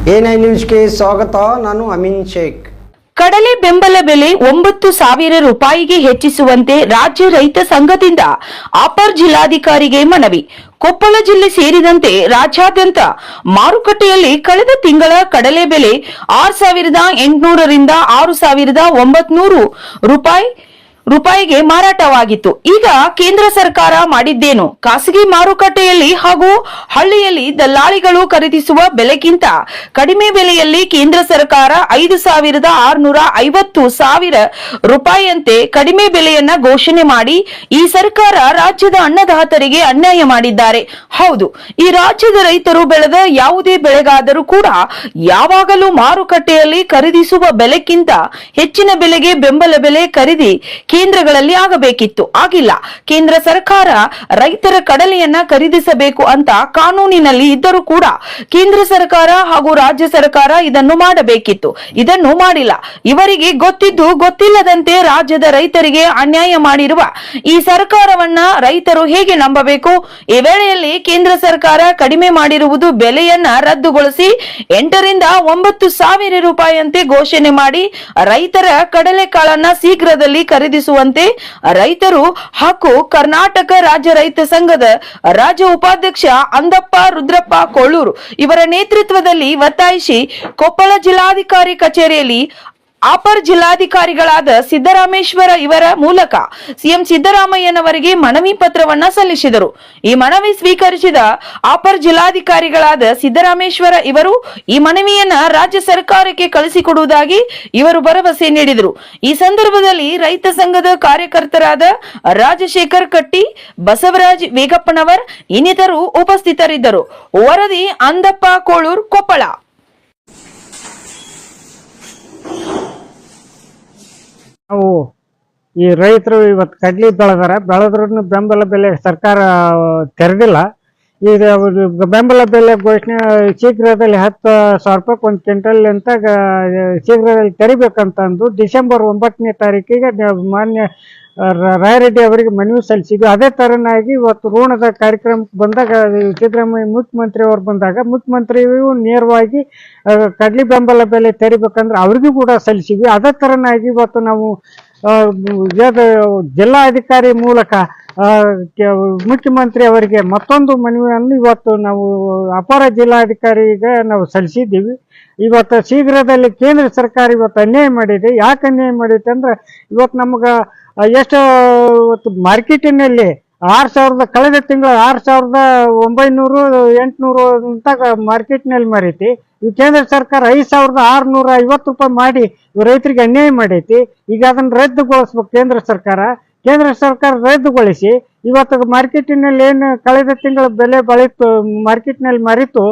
ಎ9 ನ್ಯೂಸ್ಗೆ ಸ್ವಾಗತ. ನಾನು ಅಮೀನ್ ಶೇಖ್. ಕಡಲೆ ಬೆಂಬಲ ಬೆಲೆ 9,000 ರೂಪಾಯಿಗೆ ಹೆಚ್ಚಿಸುವಂತೆ ರಾಜ್ಯ ರೈತ ಸಂಘದಿಂದ ಅಪರ ಜಿಲ್ಲಾಧಿಕಾರಿಗೆ ಮನವಿ. ಕೊಪ್ಪಳ ಜಿಲ್ಲೆ ಸೇರಿದಂತೆ ರಾಜ್ಯಾದ್ಯಂತ ಮಾರುಕಟ್ಟೆಯಲ್ಲಿ ಕಳೆದ ತಿಂಗಳ ಕಡಲೆ ಬೆಲೆ 6,800 ರಿಂದ 6,900 ರೂಪಾಯಿಗೆ ಮಾರಾಟವಾಗಿತ್ತು. ಈಗ ಕೇಂದ್ರ ಸರ್ಕಾರ ಮಾಡಿದ್ದೇನು? ಖಾಸಗಿ ಮಾರುಕಟ್ಟೆಯಲ್ಲಿ ಹಾಗೂ ಹಳ್ಳಿಯಲ್ಲಿ ದಲ್ಲಾಳಿಗಳು ಖರೀದಿಸುವ ಬೆಲೆಗಿಂತ ಕಡಿಮೆ ಬೆಲೆಯಲ್ಲಿ ಕೇಂದ್ರ ಸರ್ಕಾರ 5,650 ರೂಪಾಯಿಯಂತೆ ಕಡಿಮೆ ಬೆಲೆಯನ್ನ ಘೋಷಣೆ ಮಾಡಿ ಈ ಸರ್ಕಾರ ರಾಜ್ಯದ ಅನ್ನದಾತರಿಗೆ ಅನ್ಯಾಯ ಮಾಡಿದ್ದಾರೆ. ಹೌದು, ಈ ರಾಜ್ಯದ ರೈತರು ಬೆಳೆದ ಯಾವುದೇ ಬೆಳೆಗಾದರೂ ಕೂಡ ಯಾವಾಗಲೂ ಮಾರುಕಟ್ಟೆಯಲ್ಲಿ ಖರೀದಿಸುವ ಬೆಲೆಗಿಂತ ಹೆಚ್ಚಿನ ಬೆಲೆಗೆ ಬೆಂಬಲ ಬೆಲೆ ಖರೀದಿ ಕೇಂದ್ರಗಳಲ್ಲಿ ಆಗಬೇಕಿತ್ತು. ಆಗಿಲ್ಲ. ಕೇಂದ್ರ ಸರ್ಕಾರ ರೈತರ ಕಡಲೆಯನ್ನ ಖರೀದಿಸಬೇಕು ಅಂತ ಕಾನೂನಿನಲ್ಲಿ ಇದ್ದರೂ ಕೂಡ ಕೇಂದ್ರ ಸರ್ಕಾರ ಹಾಗೂ ರಾಜ್ಯ ಸರ್ಕಾರ ಇದನ್ನು ಮಾಡಬೇಕಿತ್ತು. ಇದನ್ನು ಮಾಡಿಲ್ಲ. ಇವರಿಗೆ ಗೊತ್ತಿದ್ದು ಗೊತ್ತಿಲ್ಲದಂತೆ ರಾಜ್ಯದ ರೈತರಿಗೆ ಅನ್ಯಾಯ ಮಾಡಿರುವ ಈ ಸರ್ಕಾರವನ್ನ ರೈತರು ಹೇಗೆ ನಂಬಬೇಕು? ಈ ವೇಳೆಯಲ್ಲಿ ಕೇಂದ್ರ ಸರ್ಕಾರ ಕಡಿಮೆ ಮಾಡಿರುವುದು ಬೆಲೆಯನ್ನ ರದ್ದುಗೊಳಿಸಿ 8 ರಿಂದ 9,000 ರೂಪಾಯಿಯಂತೆ ಘೋಷಣೆ ಮಾಡಿ ರೈತರ ಕಡಲೆಕಾಳನ್ನ ಶೀಘ್ರದಲ್ಲಿ ಖರೀದಿಸುವಂತೆ ರೈತರು ಹಾಗೂ ಕರ್ನಾಟಕ ರಾಜ್ಯ ರೈತ ಸಂಘದ ರಾಜ್ಯ ಉಪಾಧ್ಯಕ್ಷ ಅಂದಪ್ಪ ರುದ್ರಪ್ಪ ಕೊಳ್ಳೂರು ಇವರ ನೇತೃತ್ವದಲ್ಲಿ ಒತ್ತಾಯಿಸಿ ಕೊಪ್ಪಳ ಜಿಲ್ಲಾಧಿಕಾರಿ ಕಚೇರಿಯಲ್ಲಿ ಅಪರ ಜಿಲ್ಲಾಧಿಕಾರಿಗಳಾದ ಸಿದ್ದರಾಮೇಶ್ವರ ಇವರ ಮೂಲಕ ಸಿಎಂ ಸಿದ್ದರಾಮಯ್ಯನವರಿಗೆ ಮನವಿ ಪತ್ರವನ್ನ ಸಲ್ಲಿಸಿದರು. ಈ ಮನವಿ ಸ್ವೀಕರಿಸಿದ ಅಪರ ಜಿಲ್ಲಾಧಿಕಾರಿಗಳಾದ ಸಿದ್ದರಾಮೇಶ್ವರ ಇವರು ಈ ಮನವಿಯನ್ನ ರಾಜ್ಯ ಸರ್ಕಾರಕ್ಕೆ ಕಳಿಸಿಕೊಡುವುದಾಗಿ ಇವರು ಭರವಸೆ ನೀಡಿದರು. ಈ ಸಂದರ್ಭದಲ್ಲಿ ರೈತ ಸಂಘದ ಕಾರ್ಯಕರ್ತರಾದ ರಾಜಶೇಖರ್ ಕಟ್ಟಿ, ಬಸವರಾಜ್ ವೇಗಪ್ಪನವರ್ ಇನ್ನಿತರು ಉಪಸ್ಥಿತರಿದ್ದರು. ವರದಿ ಅಂದಪ್ಪ ಕೋಳೂರ್, ಕೊಪ್ಪಳ. ನಾವು ಈ ರೈತರು ಇವತ್ತು ಕಡ್ಲಿ ಬೆಳೆದ್ರೂ ಬೆಂಬಲ ಬೆಲೆ ಸರ್ಕಾರ ತೆರೆದಿಲ್ಲ. ಈಗ ಬೆಂಬಲ ಬೆಲೆ ಘೋಷಣೆ ಶೀಘ್ರದಲ್ಲಿ 10,000 ರೂಪಾಯಿ ಒಂದು ಕ್ವಿಂಟಲ್ ಅಂತ ಶೀಘ್ರದಲ್ಲಿ ತೆರಿಬೇಕಂತಂದು ಡಿಸೆಂಬರ್ 9ನೇ ತಾರೀಕಿಗೆ ಮಾನ್ಯ ರಾಯರೆಡ್ಡಿ ಅವರಿಗೆ ಮನವಿ ಸಲ್ಲಿಸಿದ್ವಿ. ಅದೇ ತರನಾಗಿ ಇವತ್ತು ಋಣದ ಕಾರ್ಯಕ್ರಮಕ್ಕೆ ಬಂದಾಗ ಸಿದ್ದರಾಮಯ್ಯ ಮುಖ್ಯಮಂತ್ರಿ ಅವರು ಬಂದಾಗ ಮುಖ್ಯಮಂತ್ರಿಯು ನೇರವಾಗಿ ಕಡ್ಲಿ ಬೆಂಬಲ ಬೆಲೆ ತೆರಿಬೇಕಂದ್ರೆ ಅವ್ರಿಗೂ ಕೂಡ ಸಲ್ಲಿಸಿದ್ವಿ. ಅದೇ ತರನಾಗಿ ಇವತ್ತು ನಾವು ಜಿಲ್ಲಾಧಿಕಾರಿ ಮೂಲಕ ಮುಖ್ಯಮಂತ್ರಿ ಅವರಿಗೆ ಮತ್ತೊಂದು ಮನವಿಯನ್ನು ಇವತ್ತು ನಾವು ಅಪರ ಜಿಲ್ಲಾಧಿಕಾರಿಗೆ ನಾವು ಸಲ್ಲಿಸಿದ್ದೀವಿ. ಇವತ್ತು ಶೀಘ್ರದಲ್ಲಿ ಕೇಂದ್ರ ಸರ್ಕಾರ ಇವತ್ತು ಅನ್ಯಾಯ ಮಾಡಿದೆ. ಯಾಕೆ ಅನ್ಯಾಯ ಮಾಡೈತೆ ಅಂದ್ರೆ ಇವತ್ತು ನಮ್ಗೆ ಎಷ್ಟು ಇವತ್ತು ಮಾರ್ಕೆಟಿನಲ್ಲಿ 6,000 ಕಳೆದ ತಿಂಗಳು 6,900 800 ಅಂತ ಮಾರ್ಕೆಟ್ನಲ್ಲಿ ಮಾರೈತಿ. ಈ ಕೇಂದ್ರ ಸರ್ಕಾರ 5,650 ರೂಪಾಯಿ ಮಾಡಿ ರೈತರಿಗೆ ಅನ್ಯಾಯ ಮಾಡೈತಿ. ಈಗ ಅದನ್ನ ರದ್ದುಗೊಳಿಸ್ಬೇಕು ಕೇಂದ್ರ ಸರ್ಕಾರ ರದ್ದುಗೊಳಿಸಿ ಇವತ್ತು ಮಾರ್ಕೆಟಿನಲ್ಲಿ ಏನು ಕಳೆದ ತಿಂಗಳ ಬೆಲೆ ಮಾರ್ಕೆಟ್ನಲ್ಲಿ ಮಾರಿತ್ತು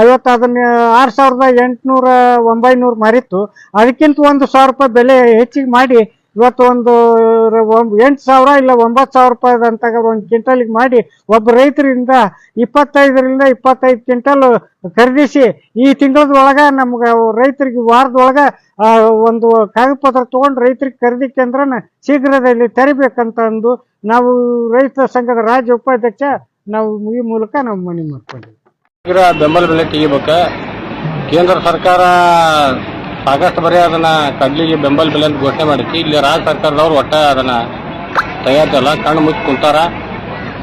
ಇವತ್ತು ಅದನ್ನ 6,800 900 ಮಾರಿತ್ತು. ಅದಕ್ಕಿಂತ 1,000 ರೂಪಾಯಿ ಬೆಲೆ ಹೆಚ್ಚಿಗೆ ಮಾಡಿ ಇವತ್ತು ಒಂದು 8,000 ಇಲ್ಲ 9,000 ರೂಪಾಯಿದಂತ ಒಂದು ಕ್ವಿಂಟಲ್ಗೆ ಮಾಡಿ ಒಬ್ಬ ರೈತರಿಂದ 25 ರಿಂದ 25 ಕ್ವಿಂಟಲ್ ಖರೀದಿಸಿ ಈ ತಿಂಗಳದೊಳಗ ನಮ್ಗೆ ರೈತರಿಗೆ ವಾರದೊಳಗ ಒಂದು ಕಾಗದ ಪತ್ರ ತಗೊಂಡು ರೈತರಿಗೆ ಖರೀದಿ ಕೇಂದ್ರನ ಶೀಘ್ರದಲ್ಲಿ ತೆರಿಬೇಕಂತ ಅಂದು ನಾವು ರೈತ ಸಂಘದ ರಾಜ್ಯ ಉಪಾಧ್ಯಕ್ಷ ನಾವು ಈ ಮೂಲಕ ನಾವು ಮನವಿ ಮಾಡ್ಕೊಂಡಿದ್ದೀವಿ. ಬೆಂಬಲ ಬೆಲೆ ತೆಗಿಬೇಕ. ಕೇಂದ್ರ ಸರ್ಕಾರ ಸಾಕಷ್ಟು ಬರೀ ಅದನ್ನ ಕಡ್ಲಿಗೆ ಬೆಂಬಲ ಬೆಲೆ ಅಂತ ಘೋಷಣೆ ಮಾಡೈತಿ. ಇಲ್ಲಿ ರಾಜ್ಯ ಸರ್ಕಾರದವ್ರು ಒಟ್ಟ ಅದನ್ನ ತೆಗೆದಿಲ್ಲ, ಕಣ್ಣು ಮುಚ್ಚಿ ಕುಂತಾರ.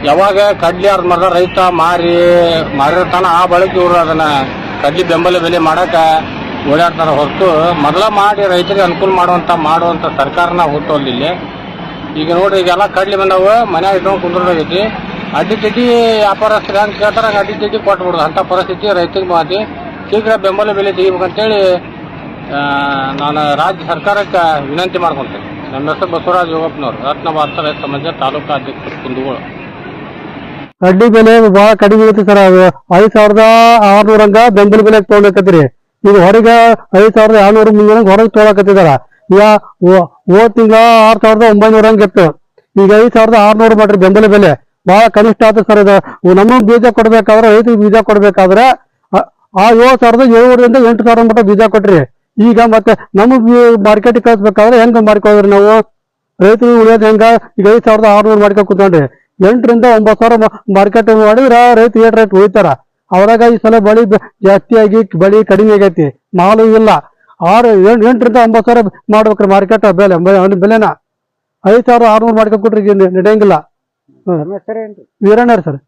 ಯಾವಾಗ ಕಡ್ಲಿ ಅರ್ಧ ಮರದ ರೈತ ಮಾರಿರ್ತಾನ ಆ ಬಳಿಕ ಇವರು ಅದನ್ನ ಕಡ್ಲಿ ಬೆಂಬಲ ಬೆಲೆ ಮಾಡಕ ಓಡಾಡ್ತಾರ ಹೊರತು ಮೊದಲ ಮಾಡಿ ರೈತರಿಗೆ ಅನುಕೂಲ ಮಾಡುವಂತ ಸರ್ಕಾರನ ಹುಟ್ಟೋದಿಲ್ಲ. ಈಗ ನೋಡ್ರಿ, ಈಗೆಲ್ಲ ಕಡ್ಲಿ ಬಂದವು ಮನ್ಯಾಗ ಇಟ್ಕೊಂಡು ಕುಂದ್ರೋದೈತಿ. ಅಡ್ಡಿ ತಿಡ್ಡಿ ವ್ಯಾಪಾರಸ್ಥರು ಹೆಂಗೆ ಕೇಳ್ತಾರ ಹಂಗೆ ಅಡ್ಡಿ ತಿಡ್ಡಿ ಕೊಟ್ಬಿಡೋದು ಅಂತ ಪರಿಸ್ಥಿತಿ ರೈತರಿಗೆ ಮಾತಿ. ಶೀಘ್ರ ಬೆಂಬಲ ಬೆಲೆ ತೆಗಿಬೇಕಂತೇಳಿ ನಾನು ರಾಜ್ಯ ಸರ್ಕಾರಕ್ಕೆ ವಿನಂತಿ ಮಾಡ್ಕೊತೇನೆ. ನಮ್ಮ ಹೆಸರು ಬಸವರಾಜ್ ಯೋಗಪ್ಪನವರು, ರತ್ನ ಭಾರತ ರೈತ ಸಮಾಜ ತಾಲೂಕಾ ಅಧ್ಯಕ್ಷರು, ಕುಂದಗೋಳ. ಕಡ್ಲಿ ಬೆಲೆ ಬಹಳ ಕಡಿಮೆ ಇರುತ್ತೆ ಸರ್. ಅದು 5,600 ಬೆಂಬಲ ಬೆಲೆ ತಗೊಳಕತ್ತೀರಿ. ಈಗ ಹೊರಗೆ 5,200 ಹೊರಗೆ ತಗೊಳಕತ್ತಿದಾರ. ಈಗ ಹೋದ ತಿಂಗಳ 6,900 ಇತ್ತು. ಈಗ 5,600 ಮಾಡ್ರಿ ಬೆಂಬಲ ಬೆಲೆ. ಬಹಳ ಕನಿಷ್ಠ ಆಯ್ತು ಸರ್. ಇದು ನಮಗ್ ಬೀಜ ಕೊಡ್ಬೇಕಾದ್ರೆ ರೈತರಿಗೆ ಬೀಜ ಕೊಡ್ಬೇಕಾದ್ರೆ 7,700 ರಿಂದ 8,000 ಮಟ್ಟ ಬೀಜ ಕೊಟ್ರಿ. ಈಗ ಮತ್ತೆ ನಮಗ್ ಮಾರ್ಕೆಟ್ ಕಳಿಸ್ಬೇಕಾದ್ರೆ ಹೆಂಗ ಮಾರ್ಕೋದ್ರಿ ನಾವು? ರೈತರು ಉಳಿಯೋದು ಹೆಂಗ? ಈಗ 5,600 ಮಾಡ್ಕೊಂಡ್ ಕೂತ್ಕೊಂಡ್ರಿ. 8 ರಿಂದ 9,000 ಮಾರ್ಕೆಟ್ ಮಾಡಿದ್ರ ರೈತ ರೇಟ್ ಉಳಿತಾರ. ಅವರಾಗ ಈ ಸಲ ಬಳಿ ಜಾಸ್ತಿ ಆಗಿ ಬಳಿ ಕಡಿಮೆ ಆಗೈತಿ, ಮಾಲು ಇಲ್ಲ. 8 ರಿಂದ 9 ಸಾವಿರ ಮಾಡ್ಬೇಕ್ರಿ ಮಾರ್ಕೆಟ್ ಬೆಲೆನ. 5,600 ಮಾಡ್ಕೊಂಡ್ಬಿಟ್ರಿ ನಡೆಯಂಗಿಲ್ಲ. ವೀರಣ್ಣ ಸರ್.